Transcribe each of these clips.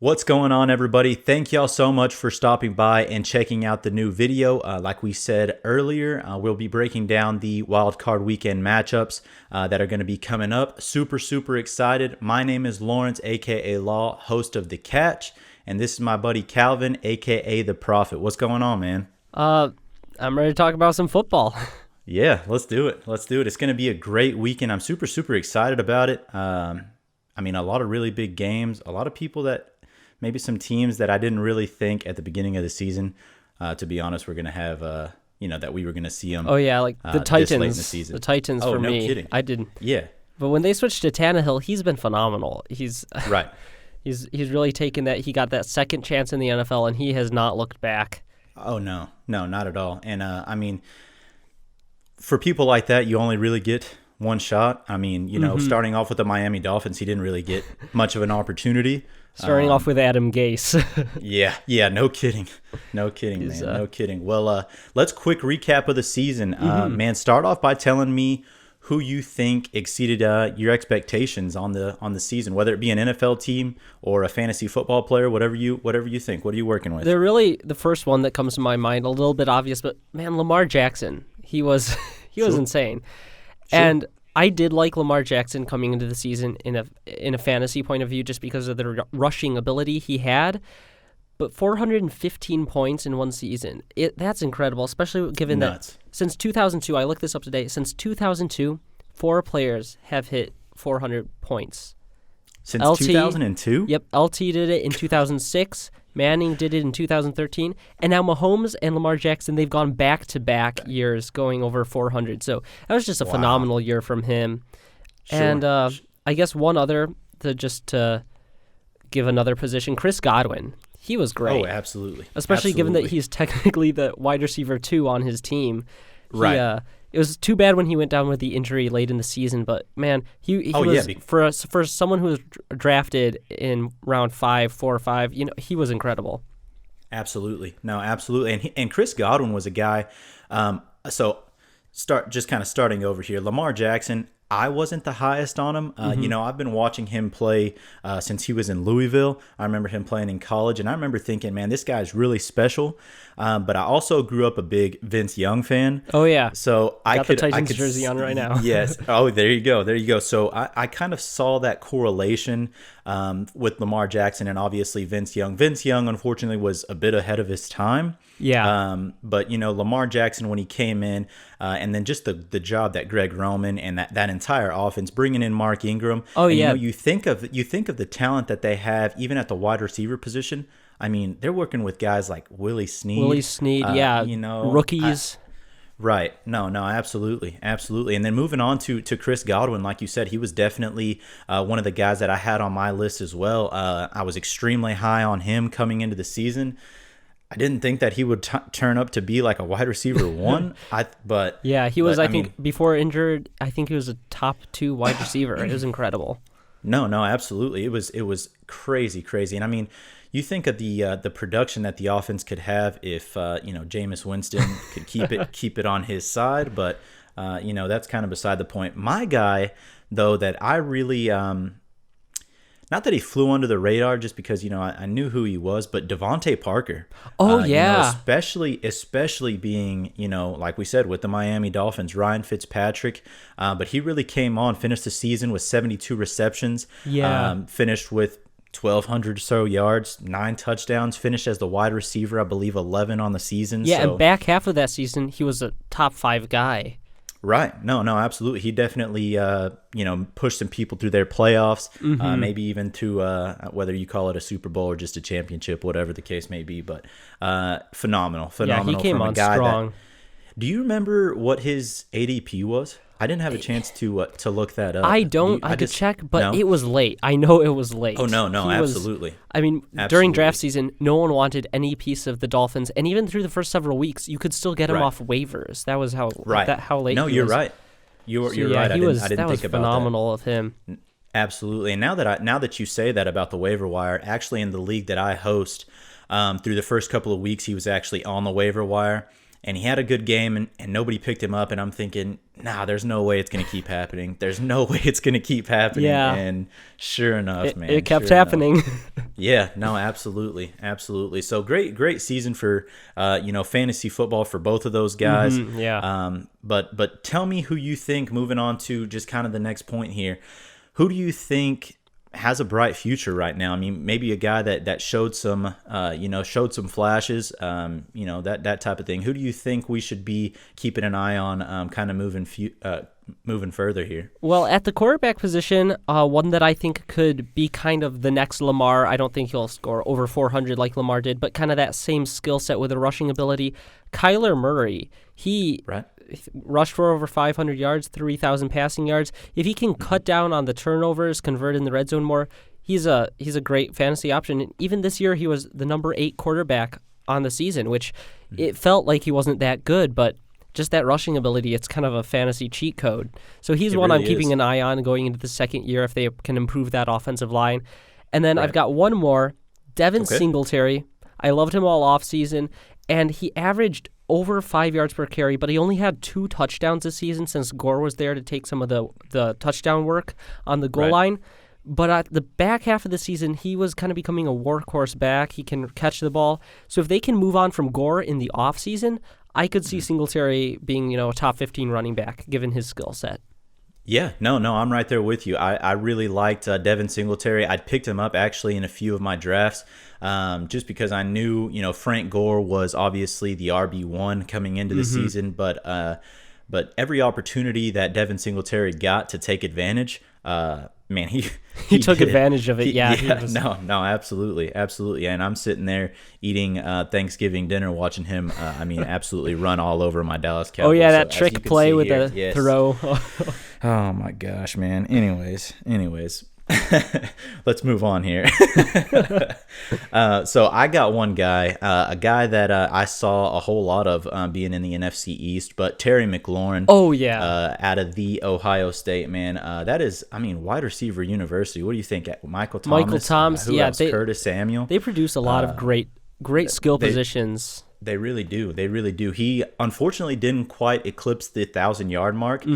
What's going on, everybody? Thank y'all so much for stopping by and checking out the new video. Like we said earlier, we'll be breaking down the Wildcard weekend matchups that are going to be coming up. Super excited. My name is Lawrence, aka Law, host of The Catch, and this is my buddy Calvin, aka The ProFFet. What's going on, man? I'm ready to talk about some football. Yeah, let's do it. It's going to be a great weekend. I'm super excited about it. A lot of really big games, a lot of people that maybe some teams that I didn't really think at the beginning of the season, to be honest, we're going to have, that we were going to see them. Oh, yeah, like the Titans. This late in the season. The Titans for no me. Kidding. I didn't. Yeah. But when they switched to Tannehill, he's been phenomenal. He's right. He's really taken that. He got that second chance in the NFL, and he has not looked back. Oh, no, not at all. And, for people like that, you only really get one shot. Starting off with the Miami Dolphins, he didn't really get much of an opportunity. Starting off with Adam Gase. Yeah, no kidding, man, no kidding. Well, let's quick recap of the season. Man, start off by telling me who you think exceeded your expectations on the season, whether it be an NFL team or a fantasy football player, whatever you think. What are you working with? They're really the first one that comes to my mind, a little bit obvious, but man, Lamar Jackson, he was insane. Sure. And I did like Lamar Jackson coming into the season in a fantasy point of view just because of the rushing ability he had. But 415 points in one season, that's incredible, especially given that since 2002, I looked this up today, since 2002, 4 players have hit 400 points. Since 2002? Yep, LT did it in 2006, Manning did it in 2013, and now Mahomes and Lamar Jackson, they've gone back-to-back years going over 400. So that was just a phenomenal year from him. Sure. And I guess one other, to give another position, Chris Godwin. He was great. Oh, absolutely. Especially given that he's technically the wide receiver 2 on his team. Right. It was too bad when he went down with the injury late in the season, but man, he was for someone who was drafted in round 4 or 5, he was incredible. Absolutely. No, absolutely. And Chris Godwin was a guy. Starting over here. Lamar Jackson, I wasn't the highest on him. I've been watching him play since he was in Louisville. I remember him playing in college, and I remember thinking, man, this guy's really special. But I also grew up a big Vince Young fan. Oh, yeah. So I got the Titans jersey on right now. Yes. Oh, there you go. So I kind of saw that correlation with Lamar Jackson and obviously Vince Young. Vince Young, unfortunately, was a bit ahead of his time. Yeah. But Lamar Jackson, when he came in, and then just the job that Greg Roman and that entire offense, bringing in Mark Ingram. Oh, and, yeah. You think of the talent that they have, even at the wide receiver position. I mean, they're working with guys like Willie Snead. Rookies. Right. No, absolutely. And then moving on to Chris Godwin, like you said, he was definitely one of the guys that I had on my list as well. I was extremely high on him coming into the season. I didn't think that he would turn up to be like a wide receiver 1. He was. I think before injured, I think he was a top 2 wide receiver. It was incredible. No, absolutely. It was crazy. And you think of the production that the offense could have if Jameis Winston could keep it on his side, but that's kind of beside the point. My guy, though, that I really not that he flew under the radar just because I knew who he was, but Devontae Parker. Oh yeah, especially being like we said with the Miami Dolphins, Ryan Fitzpatrick, but he really came on, finished the season with 72 receptions. Yeah, finished with 1,200 or so yards, 9 touchdowns, finished as the wide receiver, I believe 11 on the season. Yeah, and back half of that season, he was a top 5 guy. Right. No, absolutely. He definitely, pushed some people through their playoffs, maybe even to whether you call it a Super Bowl or just a championship, whatever the case may be. But phenomenal. Yeah, he came on strong. Do you remember what his ADP was? I didn't have a chance to look that up. I could check, but It was late. I know it was late. Oh, no, absolutely. During draft season, no one wanted any piece of the Dolphins, and even through the first several weeks, you could still get him off waivers. That was how late. No, you're right. You're right. I didn't think about that. That was phenomenal of him. Absolutely. And now that you say that about the waiver wire, actually in the league that I host, through the first couple of weeks, he was actually on the waiver wire. and he had a good game, and nobody picked him up, and I'm thinking, nah, there's no way it's going to keep happening. There's no way it's going to keep happening. Yeah. And sure enough, man. It kept sure happening. Yeah, no, absolutely. Absolutely. So great season for, fantasy football for both of those guys. Yeah. But tell me who you think, moving on to just kind of the next point here, who do you think has a bright future right now? I mean, maybe a guy that showed some flashes, that type of thing. Who do you think we should be keeping an eye on, kind of moving further here? Well, at the quarterback position, one that I think could be kind of the next Lamar. I don't think he'll score over 400 like Lamar did, but kind of that same skill set with a rushing ability. Kyler Murray, he rushed for over 500 yards, 3,000 passing yards. If he can cut down on the turnovers, convert in the red zone more, he's a great fantasy option. And even this year, he was the number 8 quarterback on the season, which it felt like he wasn't that good, but just that rushing ability, it's kind of a fantasy cheat code. So he's one I'm keeping an eye on going into the second year if they can improve that offensive line. And then I've got one more, Devin Singletary. I loved him all offseason, and he averaged over 5 yards per carry, but he only had 2 touchdowns this season since Gore was there to take some of the touchdown work on the goal line. But at the back half of the season, he was kind of becoming a workhorse back. He can catch the ball. So if they can move on from Gore in the offseason, I could see Singletary being, a top 15 running back, given his skill set. Yeah, no, I'm right there with you. I really liked Devin Singletary. I'd picked him up actually in a few of my drafts, just because I knew, Frank Gore was obviously the RB1 coming into the season, but every opportunity that Devin Singletary got to take advantage, man, he took advantage of it. No, absolutely. And I'm sitting there eating Thanksgiving dinner, watching him. Absolutely run all over my Dallas Cowboys. Oh yeah, that trick play with the throw. Oh my gosh, man. Anyways, let's move on here. So I got one guy, a guy that I saw a whole lot of being in the NFC East, but Terry McLaurin. Oh yeah, out of the Ohio State, man. That is, wide receiver university. What do you think? Michael Thomas. Who else? Curtis Samuel. They produce a lot of great skill positions. They really do. He unfortunately didn't quite eclipse the 1,000-yard mark.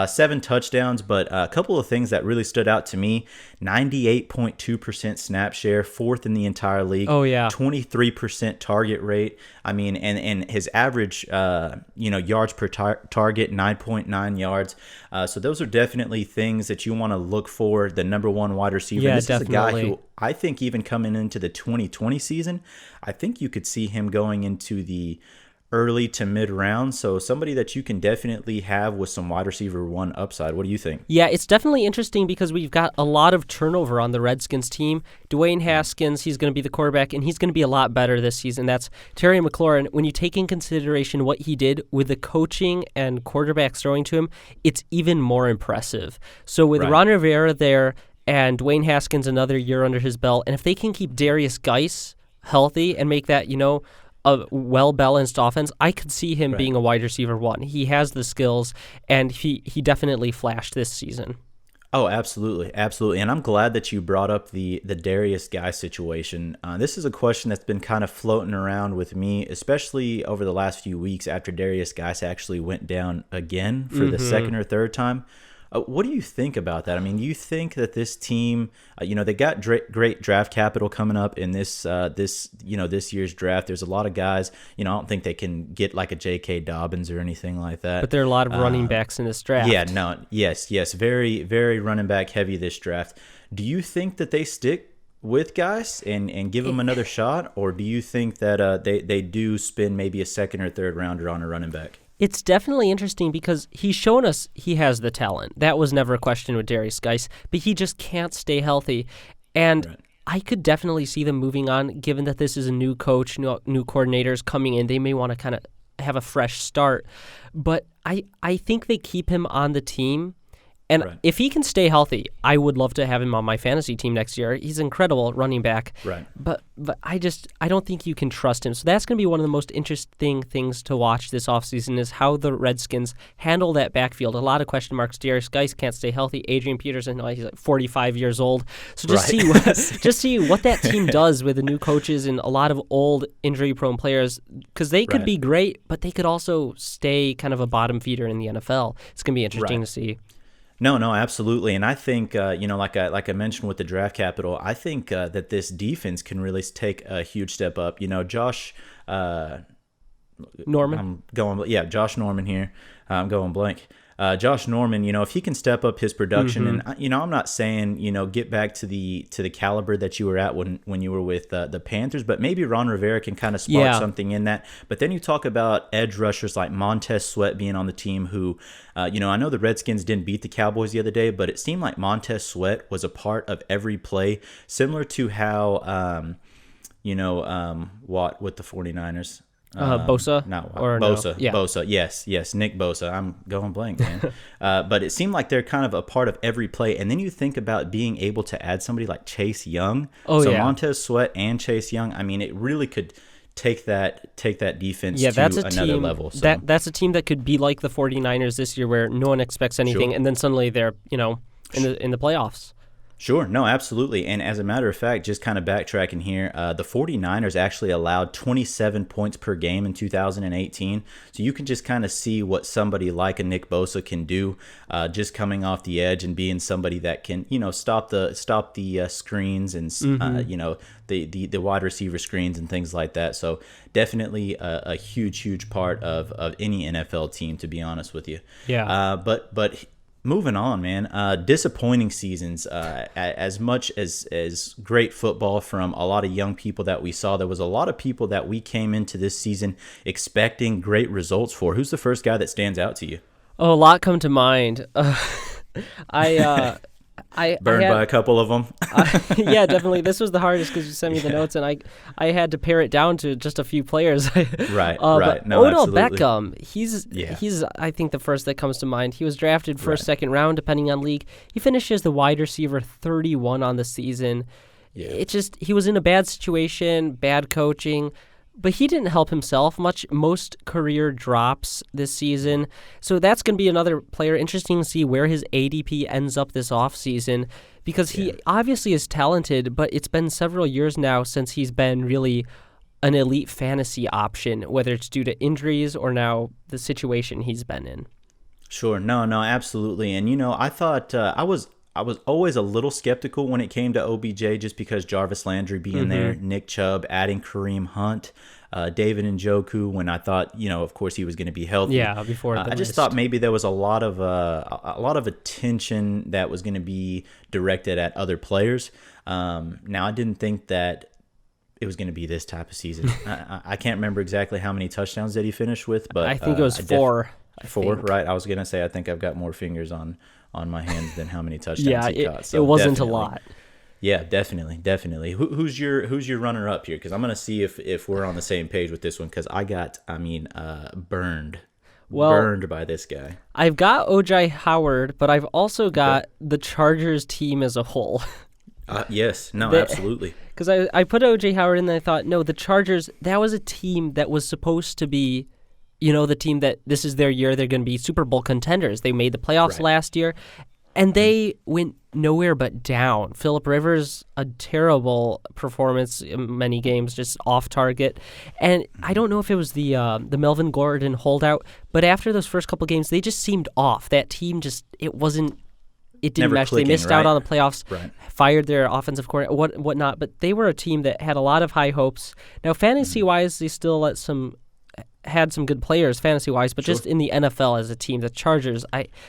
7 touchdowns, but a couple of things that really stood out to me: 98.2% snap share, 4th in the entire league. Oh yeah, 23% target rate. And his average, yards per target, 9.9 yards. So those are definitely things that you want to look for. The number 1 wide receiver. Yeah, this definitely. is a guy who I think even coming into the 2020 season, I think you could see him going into the early to mid round. So somebody that you can definitely have with some wide receiver 1 upside. What do you think? Yeah, it's definitely interesting because we've got a lot of turnover on the Redskins team. Dwayne Haskins, he's going to be the quarterback, and he's going to be a lot better this season. That's Terry McLaurin. When you take in consideration what he did with the coaching and quarterbacks throwing to him, it's even more impressive. So with Ron Rivera there and Dwayne Haskins another year under his belt, and if they can keep Darius Geis healthy and make that, a well-balanced offense, I could see him being a wide receiver 1. He has the skills, and he definitely flashed this season. Oh, absolutely. And I'm glad that you brought up the Darius Guy situation. This is a question that's been kind of floating around with me, especially over the last few weeks after Darius Guy actually went down again for the second or third time. What do you think about that? You think that this team, they got great draft capital coming up in this year's draft. There's a lot of guys. I don't think they can get like a J.K. Dobbins or anything like that. But there are a lot of running backs in this draft. Yeah, no, yes, very, very running back heavy this draft. Do you think that they stick with guys and give them another shot, or do you think that they do spend maybe a second or third rounder on a running back? It's definitely interesting because he's shown us he has the talent. That was never a question with Darius Geis, but he just can't stay healthy. And I could definitely see them moving on, given that this is a new coach, new coordinators coming in. They may want to kind of have a fresh start. But I think they keep him on the team. And Right. if he can stay healthy, I would love to have him on my fantasy team next year. He's incredible running back. Right. But I don't think you can trust him. So that's going to be one of the most interesting things to watch this offseason is how the Redskins handle that backfield. A lot of question marks. Darius Geis can't stay healthy. Adrian Peterson, he's like 45 years old. So just see what that team does with the new coaches and a lot of old injury-prone players, because they could be great, but they could also stay kind of a bottom feeder in the NFL. It's going to be interesting to see. No, absolutely, and I think like I mentioned with the draft capital, I think that this defense can really take a huge step up. Josh Norman. Josh Norman here. I'm going blank. Josh Norman, if he can step up his production, and I'm not saying get back to the caliber that you were at when you were with the Panthers, but maybe Ron Rivera can kind of spark something in that. But then you talk about edge rushers like Montez Sweat being on the team, who I know the Redskins didn't beat the Cowboys the other day, but it seemed like Montez Sweat was a part of every play, similar to how Watt with the 49ers. Bosa? Not or Bosa. No? Yeah. Bosa. Yes. Nick Bosa. I'm going blank, man. But it seemed like they're kind of a part of every play. And then you think about being able to add somebody like Chase Young. Montez Sweat and Chase Young. I mean, it really could take that defense to another level. So. That's a team that could be like the 49ers this year, where no one expects anything, and then suddenly they're in the playoffs. Sure. No, absolutely. And as a matter of fact, just kind of backtracking here, the 49ers actually allowed 27 points per game in 2018. So you can just kind of see what somebody like a Nick Bosa can do, just coming off the edge and being somebody that can, stop the screens and, the wide receiver screens and things like that. So definitely a huge part of any NFL team, to be honest with you. Yeah. But moving on, man. Disappointing seasons. As much as great football from a lot of young people that we saw, there was a lot of people that we came into this season expecting great results for. Who's the first guy that stands out to you? Oh, a lot come to mind. I burned by a couple of them. Yeah, definitely. This was the hardest because you sent me the notes, and I had to pare it down to just a few players. Right. But No, Odell absolutely. Beckham, he's I think the first that comes to mind. He was drafted first, second round, depending on league. He finishes the wide receiver 31 on the season. Yeah. He was in a bad situation, bad coaching. But he didn't help himself much. Most career drops this season. So that's going to be another player. Interesting to see where his ADP ends up this offseason, because he obviously is talented, but it's been several years now since he's been really an elite fantasy option, whether it's due to injuries or now the situation he's been in. Sure. No, absolutely. And, I thought I was always a little skeptical when it came to OBJ, just because Jarvis Landry being there, Nick Chubb, adding Kareem Hunt, David Njoku, when I thought, of course he was going to be healthy. Yeah, before the I just thought maybe there was a lot of attention that was going to be directed at other players. Now, I didn't think that it was going to be this type of season. I can't remember exactly how many touchdowns that he finished with, but I think it was 4. Four, right? I was going to say I think I've got more fingers on my hands than how many touchdowns he caught. So it wasn't a lot. Yeah, definitely. Who's your runner up here? Because I'm gonna see if we're on the same page with this one. Because I got, burned by this guy. I've got OJ Howard, but I've also got the Chargers team as a whole. Yes, no, absolutely. Because I put OJ Howard in, and I thought, no, the Chargers, that was a team that was supposed to be, the team that this is their year. They're going to be Super Bowl contenders. They made the playoffs last year, and they went nowhere but down. Phillip Rivers, a terrible performance in many games, just off target. And I don't know if it was the Melvin Gordon holdout, but after those first couple games, they just seemed off. That team it didn't mesh. They missed out on the playoffs, fired their offensive coordinator, whatnot. But they were a team that had a lot of high hopes. Now, fantasy-wise, they still had some good players fantasy-wise, but just in the NFL as a team, the Chargers,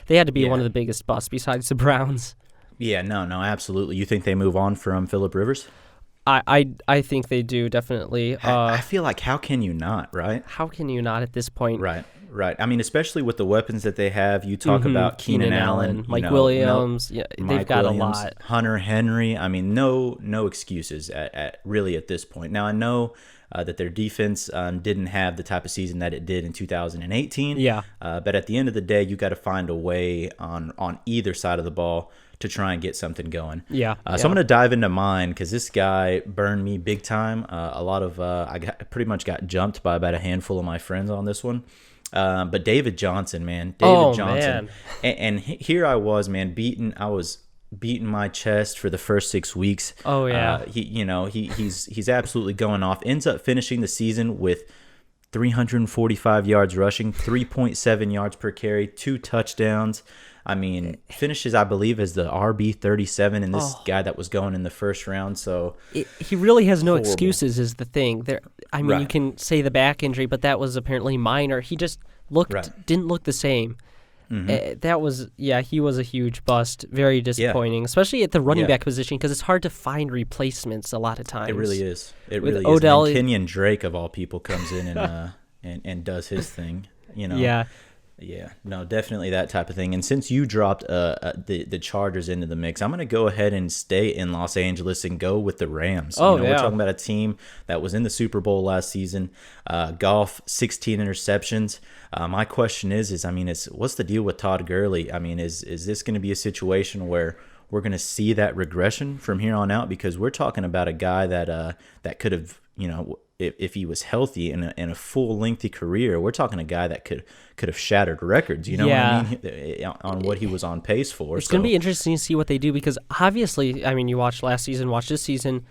they had to be one of the biggest busts besides the Browns. Yeah, no, absolutely. You think they move on from Phillip Rivers? I think they do, definitely. I feel like, how can you not, right? How can you not at this point? Right. Right. I mean, especially with the weapons that they have. You talk about Keenan Allen, Mike Williams. Yeah, they've got Williams, a lot. Hunter Henry. I mean, no excuses at really at this point. Now I know that their defense didn't have the type of season that it did in 2018. Yeah. But at the end of the day, you got to find a way on either side of the ball to try and get something going. Yeah. So I'm going to dive into mine because this guy burned me big time. I pretty much got jumped by about a handful of my friends on this one. But David Johnson, man. David Johnson. Man. And here I was, man, I was beating my chest for the first 6 weeks. Oh, yeah. He's absolutely going off. Ends up finishing the season with 345 yards rushing, 3.7 yards per carry, 2 touchdowns. I mean, finishes, I believe, as the RB37 and this guy that was going in the first round. So he really has no excuses is the thing. Right. You can say the back injury, but that was apparently minor. He just didn't look the same. Mm-hmm. He was a huge bust. Very disappointing, especially at the running back position because it's hard to find replacements a lot of times. It really is. With Odell, and Kenyon Drake of all people comes in and does his thing. Yeah. Yeah, no, definitely that type of thing. And since you dropped the Chargers into the mix, I'm going to go ahead and stay in Los Angeles and go with the Rams. We're talking about a team that was in the Super Bowl last season. Goff, 16 interceptions. My question is what's the deal with Todd Gurley? I mean, is this going to be a situation where we're going to see that regression from here on out? Because we're talking about a guy that could have, if he was healthy in a full lengthy career, we're talking a guy that could have shattered records, what I mean, on what he was on pace for. It's going to be interesting to see what they do because obviously, I mean, you watched last season, watch this season,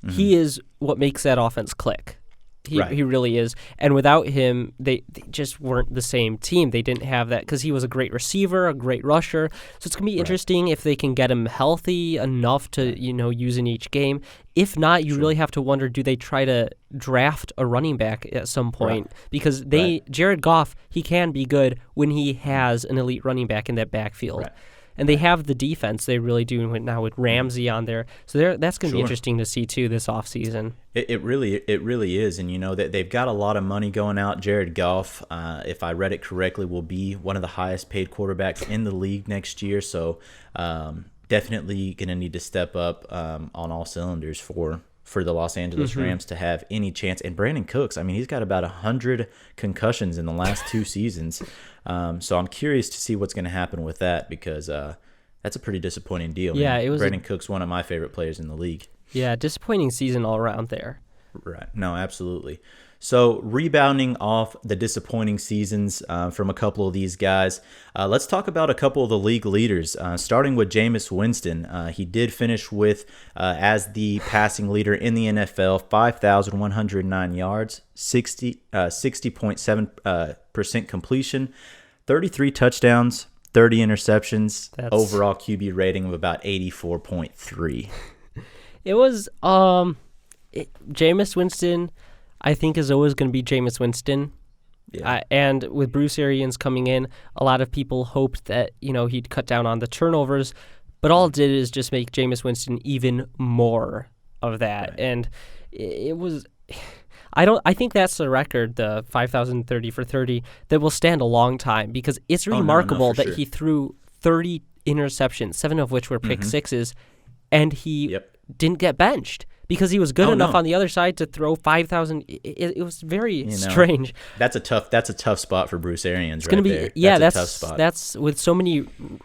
mm-hmm. He is what makes that offense click. He really is. And without him, they just weren't the same team. They didn't have that because he was a great receiver, a great rusher. So it's going to be interesting if they can get him healthy enough to, use in each game. If not, you really have to wonder, do they try to draft a running back at some point? Right. Because Jared Goff, he can be good when he has an elite running back in that backfield. Right. And they have the defense. They really do now with Ramsey on there. So that's going to be interesting to see, too, this offseason. It really is. And, that they've got a lot of money going out. Jared Goff, if I read it correctly, will be one of the highest paid quarterbacks in the league next year. So definitely going to need to step up on all cylinders for the Los Angeles mm-hmm. Rams to have any chance. And Brandon Cooks, I mean, he's got about 100 concussions in the last 2 seasons. So I'm curious to see what's going to happen with that because that's a pretty disappointing deal. Yeah, man. it was Brandon Cooks, one of my favorite players in the league. Yeah, disappointing season all around there. Right. No, absolutely. So rebounding off the disappointing seasons from a couple of these guys, let's talk about a couple of the league leaders, starting with Jameis Winston. He did finish with, as the passing leader in the NFL, 5,109 yards, 60.7% completion, 33 touchdowns, 30 interceptions, overall QB rating of about 84.3. It was Jameis Winston, I think, is always going to be Jameis Winston. Yeah. And with Bruce Arians coming in, a lot of people hoped that, he'd cut down on the turnovers, but all it did is just make Jameis Winston even more of that. Right. And it was, I think that's the record, the 5,030 for 30, that will stand a long time because it's remarkable that he threw 30 interceptions, 7 of which were pick mm-hmm. sixes, and he didn't get benched. Because he was good enough on the other side to throw 5,000. It was very strange. That's a tough spot for Bruce Arians. It's going to be there. That's a tough spot. That's with so many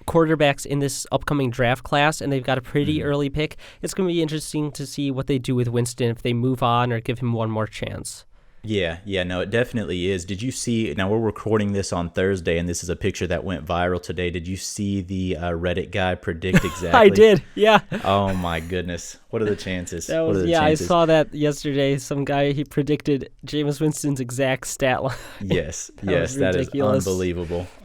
quarterbacks in this upcoming draft class, and they've got a pretty mm-hmm. early pick. It's going to be interesting to see what they do with Winston if they move on or give him one more chance. Yeah, no, it definitely is. Did you see, now we're recording this on Thursday, and this is a picture that went viral today. Did you see the Reddit guy predict exactly? I did, yeah. Oh, my goodness. What are the chances? I saw that yesterday. Some guy, he predicted Jameis Winston's exact stat line. Yes, that is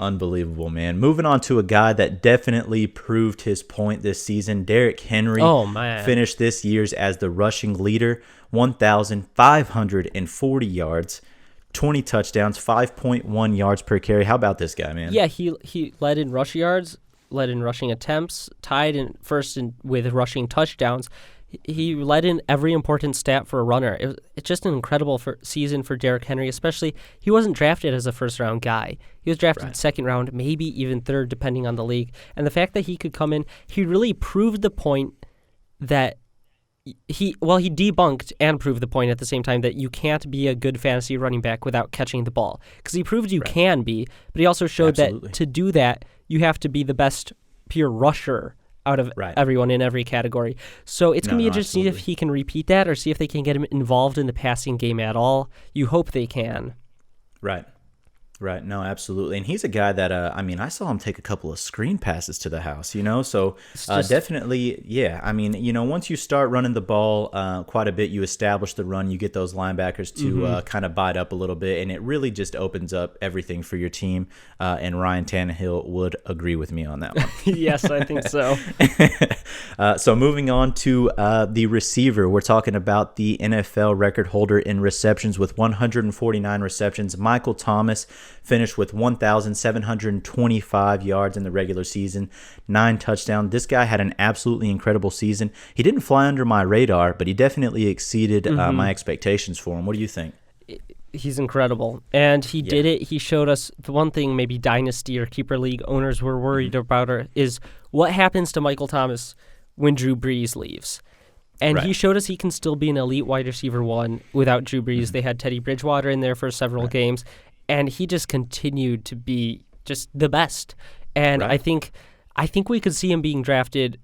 unbelievable, man. Moving on to a guy that definitely proved his point this season, Derrick Henry. Oh, man. Finished this year's as the rushing leader. 1,540 yards, 20 touchdowns, 5.1 yards per carry. How about this guy, man? Yeah, he led in rush yards, led in rushing attempts, tied in first with rushing touchdowns. He led in every important stat for a runner. It's just an incredible season for Derrick Henry, especially he wasn't drafted as a first-round guy. He was drafted second round, maybe even third, depending on the league. And the fact that he could come in, he really proved the point that he debunked and proved the point at the same time that you can't be a good fantasy running back without catching the ball. Because he proved you can be, but he also showed that to do that, you have to be the best pure rusher out of everyone in every category. So it's going to be interesting if he can repeat that or see if they can get him involved in the passing game at all. You hope they can. Right. No, absolutely. And he's a guy that, I saw him take a couple of screen passes to the house, so definitely, yeah. Once you start running the ball quite a bit, you establish the run, you get those linebackers to kind of bite up a little bit, and it really just opens up everything for your team. And Ryan Tannehill would agree with me on that one. Yes, I think so. So moving on to the receiver, we're talking about the NFL record holder in receptions with 149 receptions. Michael Thomas finished with 1,725 yards in the regular season, 9 touchdowns. This guy had an absolutely incredible season. He didn't fly under my radar, but he definitely exceeded my expectations for him. What do you think? He's incredible, and he did it. He showed us the one thing maybe Dynasty or Keeper League owners were worried about is what happens to Michael Thomas when Drew Brees leaves. And he showed us he can still be an elite wide receiver one without Drew Brees. They had Teddy Bridgewater in there for several games, and he just continued to be just the best. And I think we could see him being drafted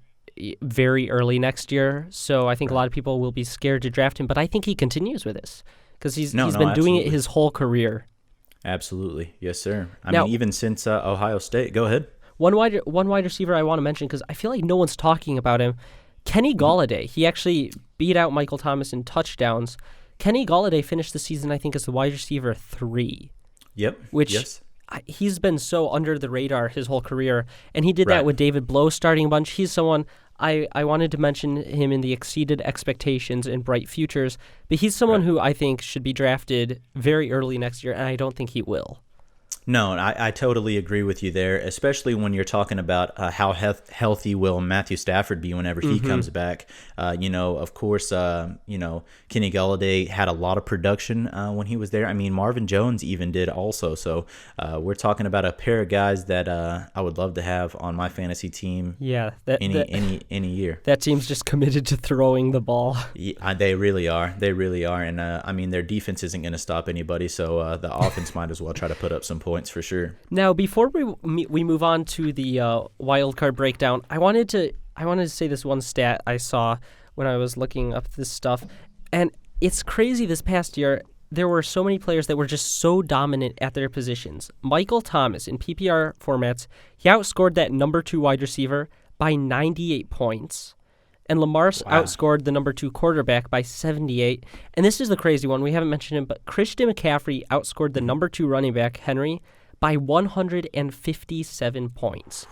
very early next year. So I think a lot of people will be scared to draft him, but I think he continues with this because he's been doing it his whole career. Absolutely, yes, sir. I mean, even since Ohio State. Go ahead. One wide receiver I want to mention because I feel like no one's talking about him. Kenny Golladay. He actually beat out Michael Thomas in touchdowns. Kenny Golladay finished the season, I think, as the wide receiver 3. Yep. Which he's been so under the radar his whole career, and he did that with David Blow starting a bunch. He's someone I wanted to mention him in the exceeded expectations and bright futures, but he's someone who I think should be drafted very early next year, and I don't think he will. No, I totally agree with you there, especially when you're talking about how healthy will Matthew Stafford be whenever he comes back. Of course, Kenny Golladay had a lot of production when he was there. I mean, Marvin Jones even did also. So we're talking about a pair of guys that I would love to have on my fantasy team. Yeah, any year. That team's just committed to throwing the ball. Yeah, they really are. And their defense isn't going to stop anybody. So the offense might as well try to put up some points for sure. Now, before we move on to the wild card breakdown, I wanted to say this one stat I saw when I was looking up this stuff, and it's crazy. This past year, there were so many players that were just so dominant at their positions. Michael Thomas in PPR formats, he outscored that number 2 wide receiver by 98 points. And Lamar outscored the number 2 quarterback by 78. And this is the crazy one. We haven't mentioned him, but Christian McCaffrey outscored the number 2 running back, Henry, by 157 points,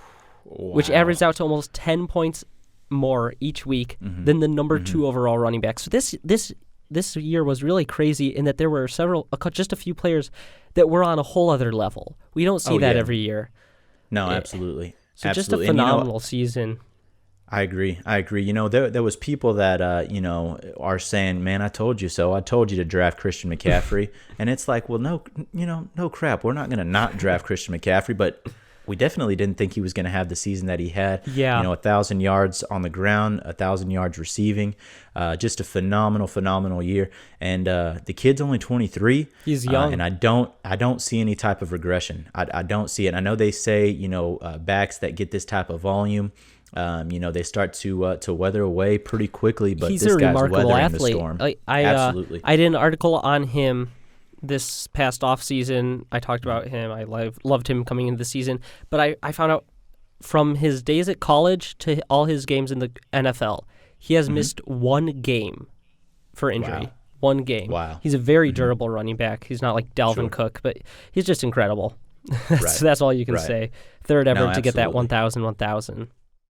which averaged out to almost 10 points more each week than the number 2 overall running back. So this year was really crazy in that there were just a few players that were on a whole other level. We don't see that every year. No, absolutely. So just a phenomenal season. I agree. There was people that, are saying, man, I told you so. I told you to draft Christian McCaffrey. And it's like, well, no crap. We're not going to not draft Christian McCaffrey, but we definitely didn't think he was going to have the season that he had. Yeah. 1,000 yards on the ground, 1,000 yards receiving, just a phenomenal year. And the kid's only 23. He's young. And I don't see any type of regression. I don't see it. I know they say, backs that get this type of volume, they start to weather away pretty quickly, but he's this a guy's remarkable weathering athlete. the storm. Absolutely. I did an article on him this past offseason. I talked about him. I loved him coming into the season, but I found out from his days at college to all his games in the NFL, he has missed one game for injury. Wow. One game. Wow. He's a very durable running back. He's not like Dalvin Cook, but he's just incredible. That's all you can say. Third ever to get that 1,000.